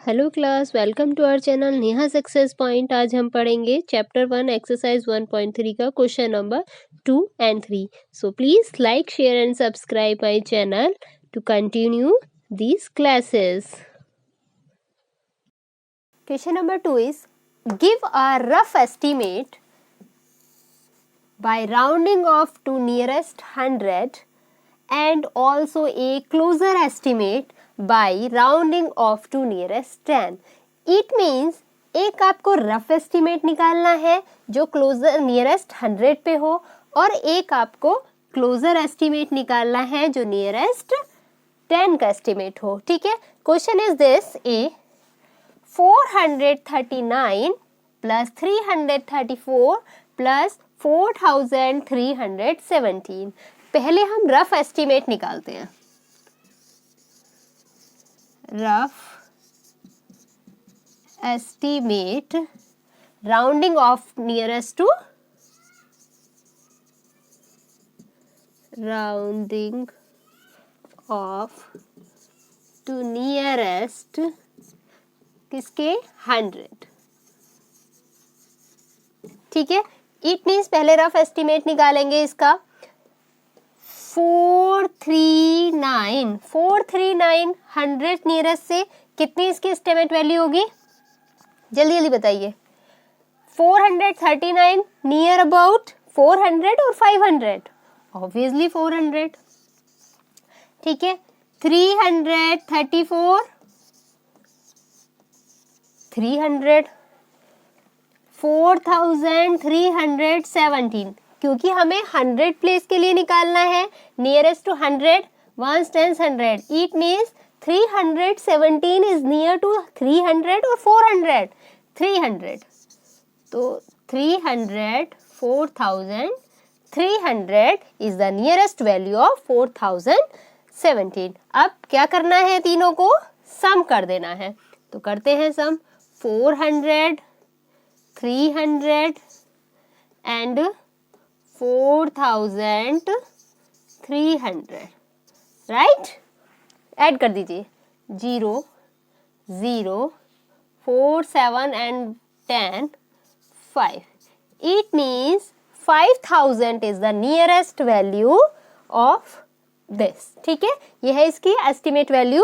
Hello class, welcome to our channel Neha success point. आज हम पढ़ेंगे चैप्टर 1 एक्सरसाइज 1.3 का question number 2 and 3। So please like, share and subscribe my channel to continue these classes। Question number 2 is give a rough estimate by rounding off to nearest 100 and also a closer estimate by rounding off to nearest 10। It means एक आपको rough estimate निकालना है जो closure nearest 100 पे हो और एक आपको क्लोजर एस्टिमेट निकालना है जो नियरेस्ट 10 का एस्टिमेट हो। ठीक है, question is this a 439 plus 334 plus 4317। पहले हम रफ एस्टिमेट निकालते हैं। Rough estimate rounding off nearest to nearest किसके 100। ठीक है, इट मीन्स पहले रफ एस्टिमेट निकालेंगे इसका 439 100 नियरेस्ट से कितनी इसकी एस्टिमेट वैल्यू होगी, जल्दी जल्दी बताइए। 439 नियर अबाउट 400 और 500, ऑब्वियसली 400। ठीक है, 334 300, 4317 क्योंकि हमें 100 प्लेस के लिए निकालना है nearest to 100 1s 10s 100। It means 317 is near to 300 और 400 300। तो 300 4300 is the nearest value of 4017। अब क्या करना है, तीनों को सम कर देना है। तो करते हैं सम। 400 300 एंड 4300, राइट। ऐड कर दीजिए 0 0 4 7 and 10 5। It means 5000 is the nearest value of this. ठीक है, यह है इसकी एस्टिमेट वैल्यू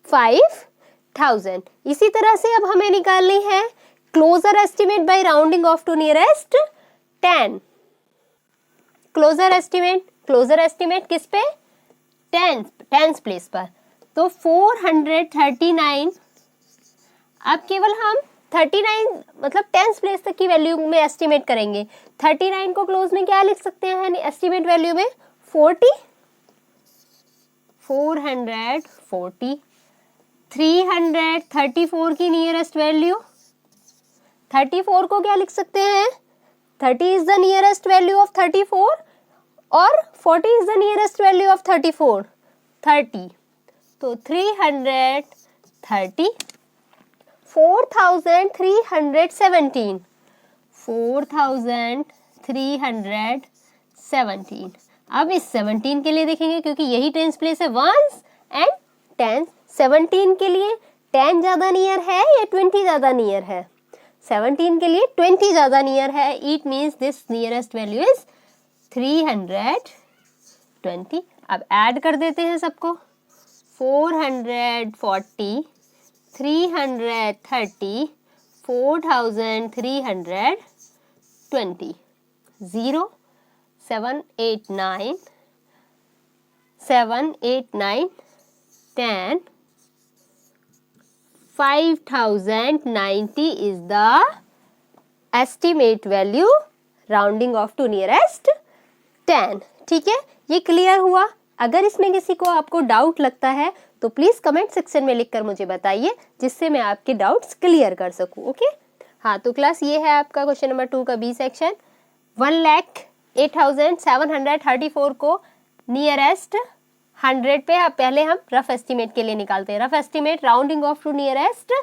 5000। इसी तरह से अब हमें निकालनी है closer estimate by rounding off to nearest 10। Closer estimate किस पे, 10th प्लेस पर। तो 439, अब केवल हम 39 मतलब 10th प्लेस तक की वैल्यू में एस्टिमेट करेंगे। 39 को क्लोज में क्या लिख सकते हैं एस्टिमेट वैल्यू में, 40 440। 334 की नियरेस्ट वैल्यू, 34 को क्या लिख सकते हैं, 30 is the nearest value of 34 और 40 is the nearest value of 34 30। तो 330 4317 4317। अब इस 17 के लिए देखेंगे क्योंकि यही टेंस प्लेस है, 1s एंड 10। 17 के लिए 10 ज्यादा नियर है या 20 ज्यादा नियर है, 17 के लिए 20 ज्यादा नियर है। It means this nearest value is 320। अब ऐड कर देते हैं सबको। 440 330 4320 0 789 10 5090 is the estimate value rounding off to nearest 10। ठीक है, ये क्लियर हुआ। अगर इसमें किसी को आपको डाउट लगता है तो प्लीज कमेंट सेक्शन में लिखकर मुझे बताइए, जिससे मैं आपके डाउट्स क्लियर कर सकूं। ओके, हाँ तो क्लास ये है आपका क्वेश्चन नंबर 2 का बी सेक्शन। 1,08,734 को नियरेस्ट 100 पे अब पहले हम रफ एस्टिमेट के लिए निकालते हैं। Rough estimate rounding off to nearest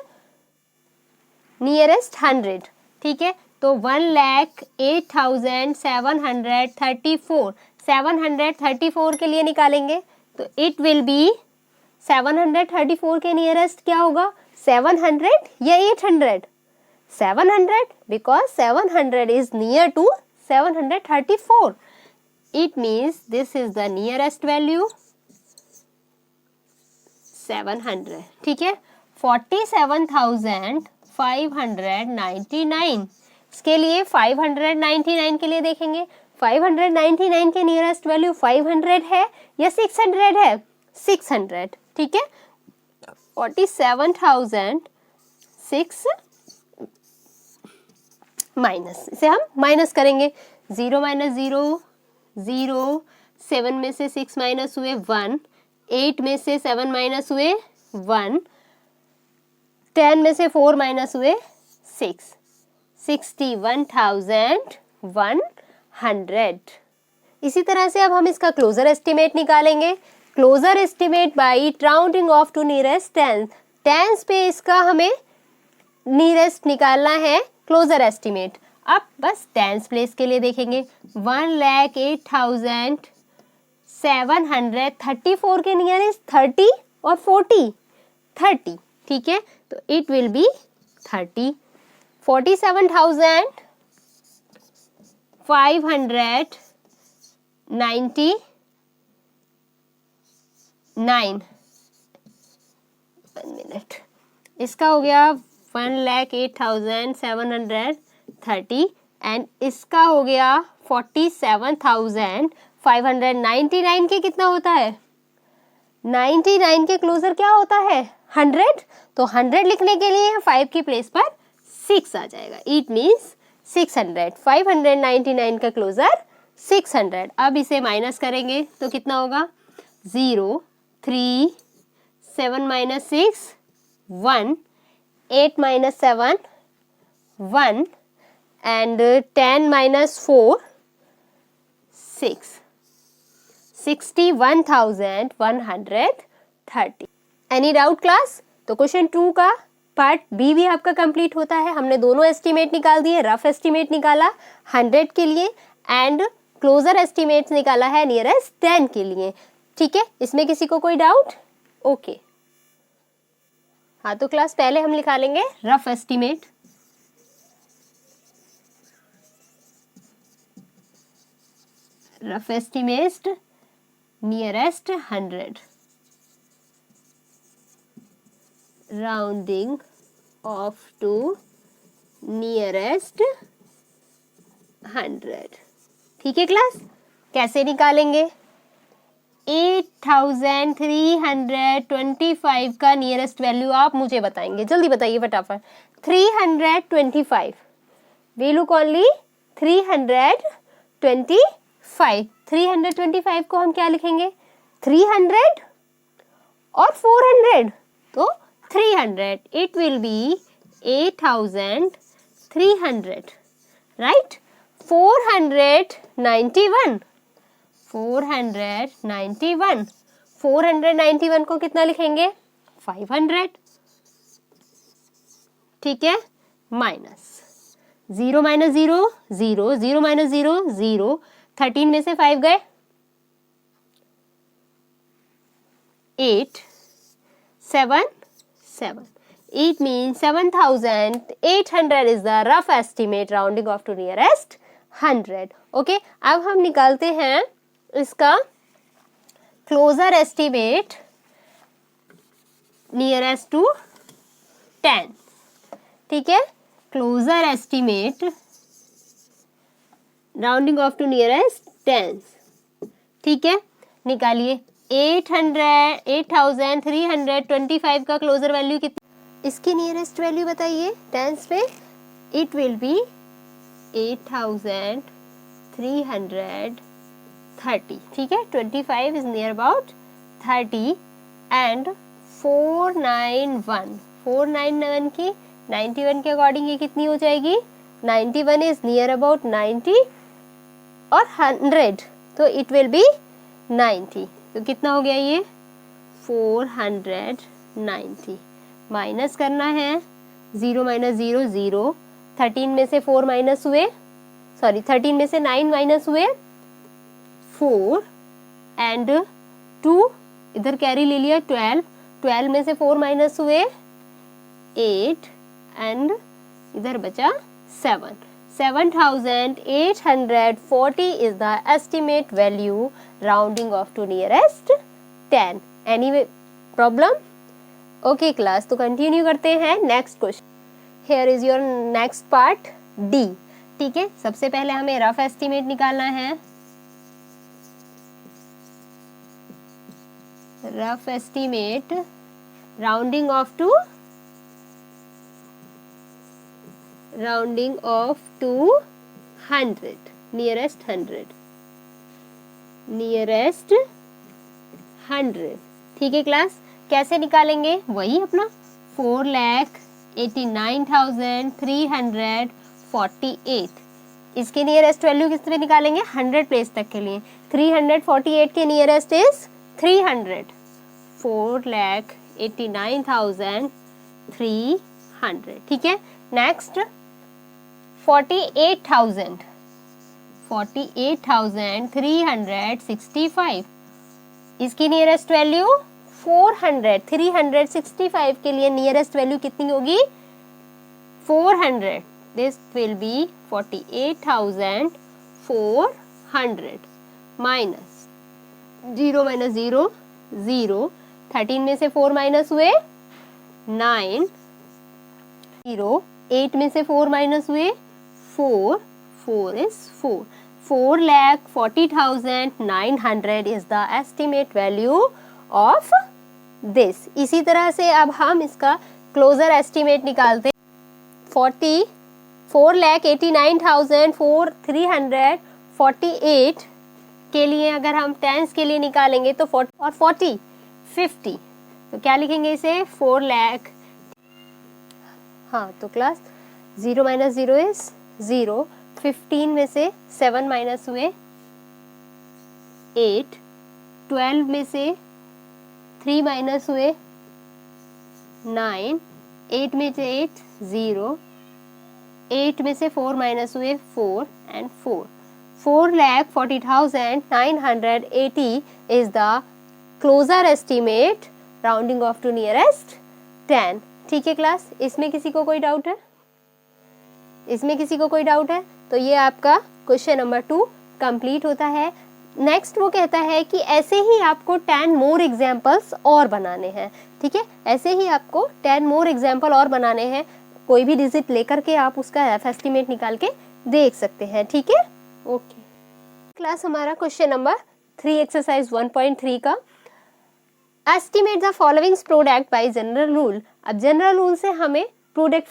100। ठीक है, तो 1,08,734 734 के लिए निकालेंगे तो इट विल बी 734 के नियरेस्ट क्या होगा 700 या 800? 700, because 700 is near to 734. It means this is the nearest value 700. ठीक है, 47,599. इसके लिए 599 के लिए देखेंगे. 599 के नियरेस्ट वैल्यू 500 है या 600 है? 600. ठीक है, 47,006 माइनस, इसे हम माइनस करेंगे. 0 माइनस 0 0, 7 में से 6 माइनस हुए 1, 8 में से 7 माइनस हुए 1, 10 में से 4 माइनस हुए 6, 61,100. इसी तरह से अब हम इसका क्लोजर एस्टिमेट निकालेंगे. Closer estimate by rounding off to nearest tens. Tens पे इसका हमें नियरेस्ट निकालना है क्लोजर एस्टिमेट. अब बस टेंस प्लेस के लिए देखेंगे. 1,08,734 के नियरेस्ट 30 और 40, 30. ठीक है, तो इट विल बी 30. 47,599. 1 मिनट, इसका हो गया 1,08,730 एंड इसका हो गया 47,599 के कितना होता है? 99 के क्लोजर क्या होता है? 100. तो 100 लिखने के लिए 5 की प्लेस पर 6 आ जाएगा. It means 600. 599 का क्लोजर 600. अब इसे माइनस करेंगे तो कितना होगा? 0, 3, 7 minus 6 1, 8 minus 7 1 and 10 minus 4 6. 61,130. Any doubt class? तो क्वेश्चन 2 का पार्ट बी भी आपका कंप्लीट होता है. हमने दोनों एस्टिमेट निकाल दिए. रफ एस्टिमेट निकाला 100 के लिए एंड क्लोजर एस्टिमेट निकाला है नियरेस्ट 10 के लिए. ठीक है, इसमें किसी को कोई डाउट? ओके. हाँ, तो क्लास पहले हम निकालेंगे rough estimate. Rough estimate nearest 100, rounding off to nearest 100. ठीक है क्लास, कैसे निकालेंगे? 8,325 का नियरेस्ट वैल्यू आप मुझे बताएंगे. जल्दी बताइए फटाफट. 325. We look only 325. 325 को हम क्या लिखेंगे? 300 और 400. तो 300. It will be 8,300. राइट. 491. 491. 491 को कितना लिखेंगे? 500. ठीक है, माइनस 0 माइनस 0 0, 0 माइनस 0 0. 13 में से 5 गए 8, 7 7. It means 7,800 is the rough estimate rounding off to nearest 100. Okay, अब हम निकालते हैं इसका क्लोजर एस्टिमेट नियरेस्ट टू 10. ठीक है, closer estimate rounding off to nearest 10. ठीक है, निकालिए. 8,325 का क्लोजर वैल्यू कितना? इसकी नियरेस्ट वैल्यू बताइए टेंस पे. It will be 8,330. ठीक है, 25 इज नियर अबाउट 30 एंड 491. 491 की 91 के अकॉर्डिंग ये कितनी हो जाएगी? 91 इज नियर अबाउट 90 और 100, तो इट विल बी 90. तो कितना हो गया ये? 490. माइनस करना है. 0 माइनस 0 0. 13 में से 4 माइनस हुए, सॉरी 13 में से 9 माइनस हुए 4 एंड 2 इधर कैरी ले लिया 12. 12 में से 4 माइनस हुए 8 एंड इधर बचा 7. 7840 is the estimate value rounding off to nearest 10. Any problem? Okay class, तो कंटिन्यू करते हैं next question. Here is your next part D. ठीक है, सबसे पहले हमें रफ एस्टिमेट निकालना है. Rough estimate rounding off to rounding off to 100, nearest 100, nearest 100. ठीक है क्लास, कैसे निकालेंगे? वही अपना 4,89,348. इसके नियरेस्ट वैल्यू किस पे निकालेंगे? 100 प्लेस तक के लिए. 348 के नियरेस्ट इज 300. 4,89,300. ठीक है, नेक्स्ट 48,365. इसकी नियरेस्ट वैल्यू 400. 365 के लिए नियरेस्ट वैल्यू कितनी होगी? 400. This will be 48,400 minus 0 minus 0 0. 13 में से 4 माइनस हुए 9. 0. 8 में से 4 माइनस हुए 4. 4 is 4. 4,40,900 is the estimate value of this. इसी तरह से अब हम इसका क्लोजर एस्टिमेट निकालते हैं. 4,89,348 के लिए अगर हम टेंस के लिए निकालेंगे तो 40 और 40 50. तो क्या लिखेंगे इसे? 4 लाख. हाँ, तो क्लास 0 माइनस 0 इज 0. 15 में से 7 माइनस हुए 8. 12 में से 3 माइनस हुए 9. 8 में से 8 0. 8 में से 4 माइनस हुए 4 and 4. 4,40,980 is the closer estimate rounding off to nearest 10. ठीक है क्लास, इसमें किसी को कोई डाउट है? इसमें किसी को कोई डाउट है? तो ये आपका क्वेश्चन नंबर 2 कंप्लीट होता है. नेक्स्ट वो कहता है कि ऐसे ही आपको 10 मोर एग्जाम्पल्स और बनाने हैं. ठीक है, ऐसे ही आपको 10 मोर एग्जाम्पल और बनाने हैं. कोई भी डिजिट लेकर के आप उसका रफ एस्टिमेट निकाल के देख सकते हैं. ठीक है, ओके क्लास. हमारा क्वेश्चन नंबर 3 एक्सरसाइज 1.3 का estimate the followings product bye general rule. अब जनरल रूल से हमें प्रोडक्ट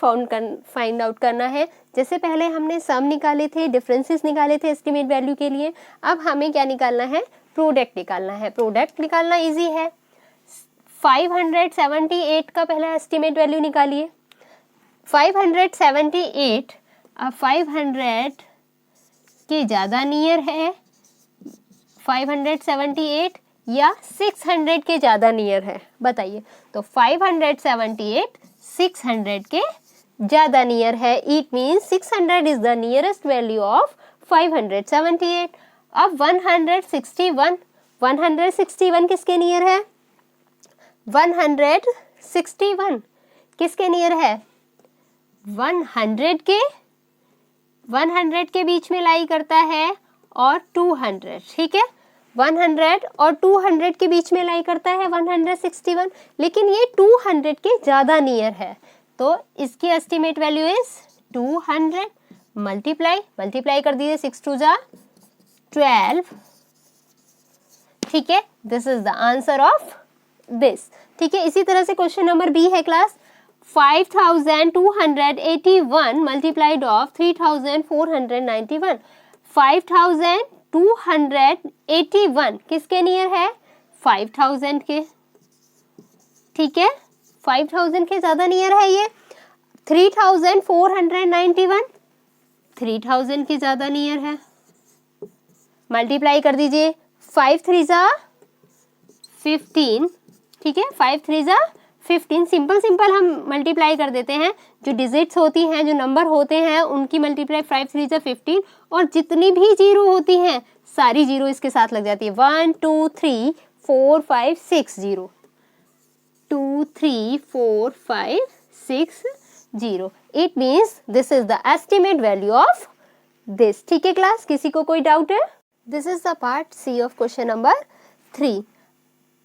फाइंड आउट करना है. जैसे पहले हमने सम निकाले थे, डिफरेंसेस निकाले थे एस्टिमेट वैल्यू के लिए. अब हमें क्या निकालना है? प्रोडक्ट निकालना है. प्रोडक्ट निकालना इजी है. 578 का पहला एस्टिमेट वैल्यू निकालिए. 578 अब 500 के ज़्यादा नियर है 578 या 600 के ज़्यादा नियर है? बताइए. तो 578 600 के ज़्यादा नियर है. It means 600 is the nearest value of 578. अब 161 किसके नियर है? 161 किसके नियर है? 100 के बीच में लाई करता है और 200. ठीक है, 100 और 200 के बीच में लाई करता है 161. लेकिन ये 200 के ज़्यादा नियर है, तो इसकी एस्टिमेट वैल्यू इज 200. मल्टीप्लाई कर दीजिए. 6 2 जा 12. ठीक है, this is the answer of this. ठीक है, इसी तरह से क्वेश्चन नंबर बी है क्लास. 5,281 multiplied of 3,491. 5,281 किसके नियर है? 5,000 के. ठीक है, 5,000 के ज़्यादा नियर है ये. 3,491 3,000 के ज़्यादा नियर है. मल्टीप्लाई कर दीजिए. 5 3 जा 15. ठीक है, 5 3 जा 15. सिंपल हम मल्टीप्लाई कर देते हैं. जो डिजिट्स होती हैं, जो नंबर होते हैं, उनकी मल्टीप्लाई 5 3 जा 15. और जितनी भी जीरो होती हैं सारी जीरो इसके साथ लग जाती है. 1 2 3 4 5 6 0. 2 3 4 5 60. It means this is the estimate value of this. ठीक है क्लास, किसी को कोई डाउट है? This is the part C of question number 3.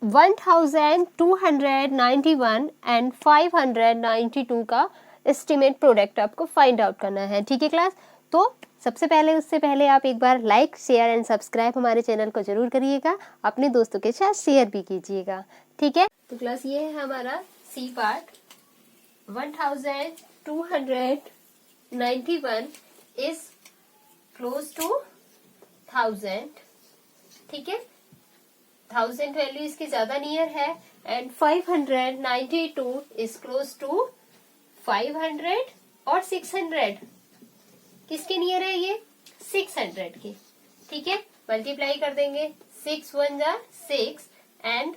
1291 and 592 का एस्टिमेट प्रोडक्ट आपको फाइंड आउट करना है. ठीक है क्लास, तो सबसे पहले उससे पहले आप एक बार लाइक शेयर एंड सब्सक्राइब हमारे चैनल को जरूर करिएगा, अपने दोस्तों के साथ शेयर भी कीजिएगा. ठीक है, तो क्लास ये है हमारा C part. 1291 is close to 1000. ठीक है, 1000 वैल्यू इसकी ज्यादा नियर है एंड 592 इज क्लोज टू 500 और 600 किसके नियर है? ये 600 के. ठीक है, मल्टीप्लाई कर देंगे. 6 1 जा 6 एंड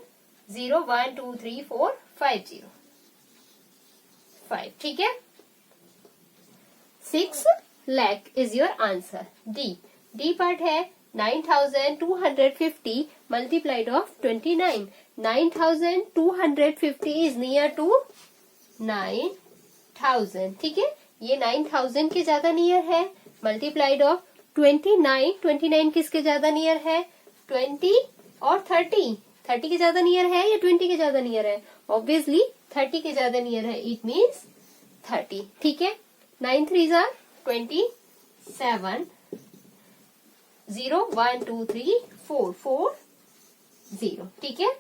0 1 2 3 4 5 0 5. ठीक है, 6 lakh is your answer. D part है 9250 multiplied of 29. 9250 is near to 9000. ठीक है, ये 9000 के ज्यादा नियर है. मल्टीप्लाइड ऑफ 29 किसके ज्यादा नियर है? 20 और 30 के ज्यादा नियर है या 20 के ज्यादा नियर है? ऑब्वियसली 30 के ज्यादा नियर है. It means 30. ठीक है, 9 3 are 27. 0 1 2 3 4 4 0. ठीक है,